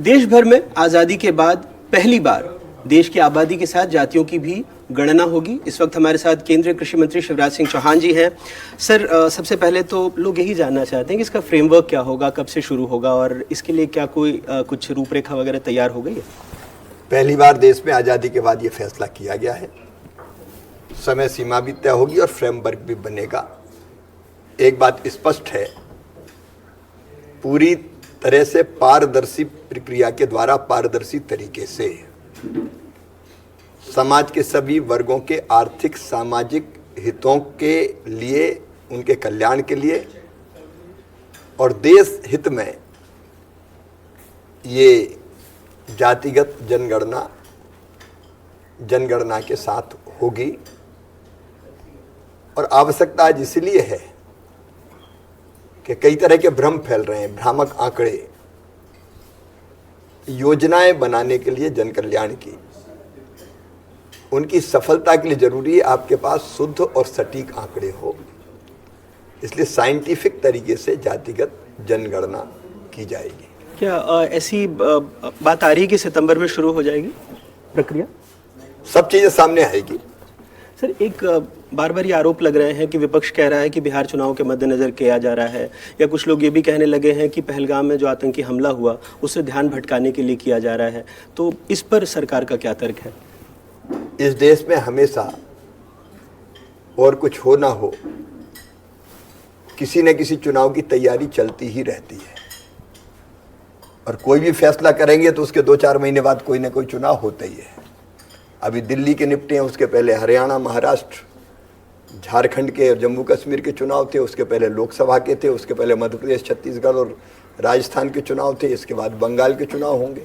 देश भर में आज़ादी के बाद पहली बार देश की आबादी के साथ जातियों की भी गणना होगी। इस वक्त हमारे साथ केंद्रीय कृषि मंत्री शिवराज सिंह चौहान जी हैं। सर, सबसे पहले तो लोग यही जानना चाहते हैं कि इसका फ्रेमवर्क क्या होगा, कब से शुरू होगा और इसके लिए क्या कोई कुछ रूपरेखा वगैरह तैयार हो गई है? पहली बार देश में आज़ादी के बाद ये फैसला किया गया है। समय सीमा भी तय होगी और फ्रेमवर्क भी बनेगा। एक बात स्पष्ट है, पूरी तरह से पारदर्शी प्रक्रिया के द्वारा पारदर्शी तरीके से समाज के सभी वर्गों के आर्थिक सामाजिक हितों के लिए, उनके कल्याण के लिए और देश हित में ये जातिगत जनगणना के साथ होगी। और आवश्यकता आज इसलिए है कि कई तरह के भ्रम फैल रहे हैं, भ्रामक आंकड़े। योजनाएं बनाने के लिए जन कल्याण की, उनकी सफलता के लिए जरूरी है आपके पास शुद्ध और सटीक आंकड़े हो। इसलिए साइंटिफिक तरीके से जातिगत जनगणना की जाएगी। क्या ऐसी बात आ रही है कि सितंबर में शुरू हो जाएगी प्रक्रिया? सब चीजें सामने आएगी। सर, एक बार बार ये आरोप लग रहे हैं कि विपक्ष कह रहा है कि बिहार चुनाव के मद्देनजर किया जा रहा है, या कुछ लोग ये भी कहने लगे हैं कि पहलगाम में जो आतंकी हमला हुआ उससे ध्यान भटकाने के लिए किया जा रहा है। तो इस पर सरकार का क्या तर्क है? इस देश में हमेशा और कुछ हो ना हो, किसी न किसी चुनाव की तैयारी चलती ही रहती है और कोई भी फैसला करेंगे तो उसके 2-4 महीने बाद कोई ना कोई चुनाव होता ही है। अभी दिल्ली के निपटे हैं, उसके पहले हरियाणा, महाराष्ट्र, झारखंड के और जम्मू कश्मीर के चुनाव थे, उसके पहले लोकसभा के थे, उसके पहले मध्य प्रदेश, छत्तीसगढ़ और राजस्थान के चुनाव थे, इसके बाद बंगाल के चुनाव होंगे।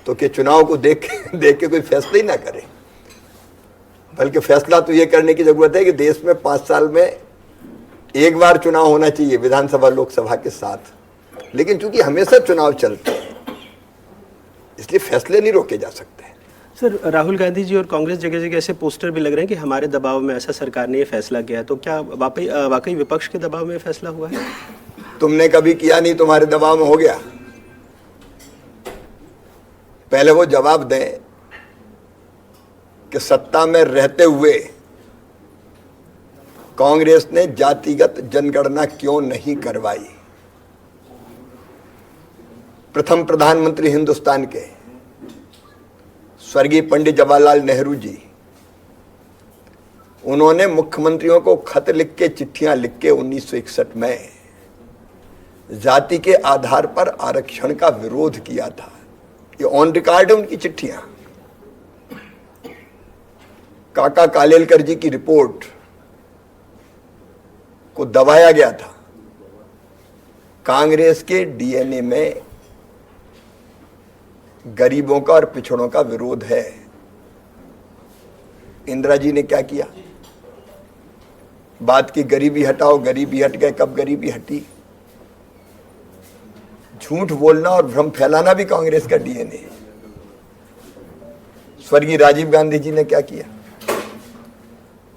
तो क्या चुनाव को देख के कोई फैसला ही ना करे? बल्कि फैसला तो ये करने की जरूरत है कि देश में 5 साल में एक बार चुनाव होना चाहिए, विधानसभा लोकसभा के साथ। लेकिन चूंकि हमेशा चुनाव चलते हैं इसलिए फैसले नहीं रोके जा सकते। सर, राहुल गांधी जी और कांग्रेस जगह जगह ऐसे पोस्टर भी लग रहे हैं कि हमारे दबाव में ऐसा सरकार ने ये फैसला किया। तो क्या वाकई विपक्ष के दबाव में फैसला हुआ है? तुमने कभी किया नहीं, तुम्हारे दबाव में हो गया। पहले वो जवाब दें कि सत्ता में रहते हुए कांग्रेस ने जातिगत जनगणना क्यों नहीं करवाई। प्रथम प्रधानमंत्री हिंदुस्तान के स्वर्गीय पंडित जवाहरलाल नेहरू जी, उन्होंने मुख्यमंत्रियों को खत लिख के, चिट्ठियां लिख के 1961 में जाति के आधार पर आरक्षण का विरोध किया था। ये ऑन रिकॉर्ड है उनकी चिट्ठियां। काका कालेलकर जी की रिपोर्ट को दबाया गया था। कांग्रेस के डीएनए में गरीबों का और पिछड़ों का विरोध है। इंदिरा जी ने क्या किया? बात की गरीबी हटाओ, गरीबी हट गए। कब गरीबी हटी? झूठ बोलना और भ्रम फैलाना भी कांग्रेस का डीएनए है। स्वर्गीय राजीव गांधी जी ने क्या किया?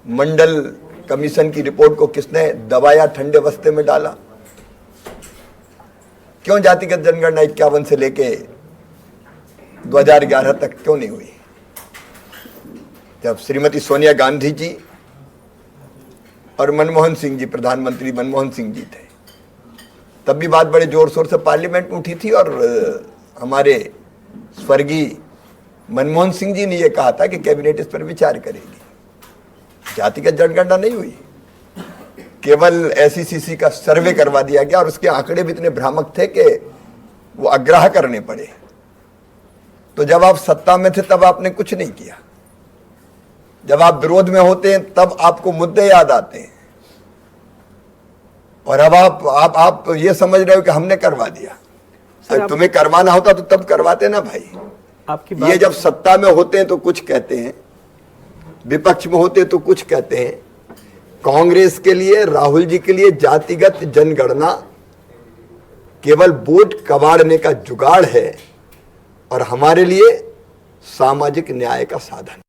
मंडल कमीशन की रिपोर्ट को किसने दबाया, ठंडे बस्ते में डाला? क्यों जातिगत जनगणना 51 से लेके 2011 तक क्यों नहीं हुई? जब श्रीमती सोनिया गांधी जी और मनमोहन सिंह जी, प्रधानमंत्री मनमोहन सिंह जी थे, तब भी बात बड़े जोर शोर से पार्लियामेंट में उठी थी और हमारे स्वर्गीय मनमोहन सिंह जी ने यह कहा था कि कैबिनेट इस पर विचार करेगी। जातिगत जनगणना नहीं हुई, केवल एसईसीसी का सर्वे करवा दिया गया और उसके आंकड़े भी इतने भ्रामक थे कि वो अग्राह्य करने पड़े। तो जब आप सत्ता में थे तब आपने कुछ नहीं किया, जब आप विरोध में होते हैं तब आपको मुद्दे याद आते हैं और अब आप ये समझ रहे हो कि हमने करवा दिया। सर, तुम्हें करवाना होता तो तब करवाते ना भाई। आपकी ये जब सत्ता में होते हैं तो कुछ कहते हैं, विपक्ष में होते तो कुछ कहते हैं। कांग्रेस के लिए, राहुल जी के लिए जातिगत जनगणना केवल वोट कबाड़ने का जुगाड़ है और हमारे लिए सामाजिक न्याय का साधन।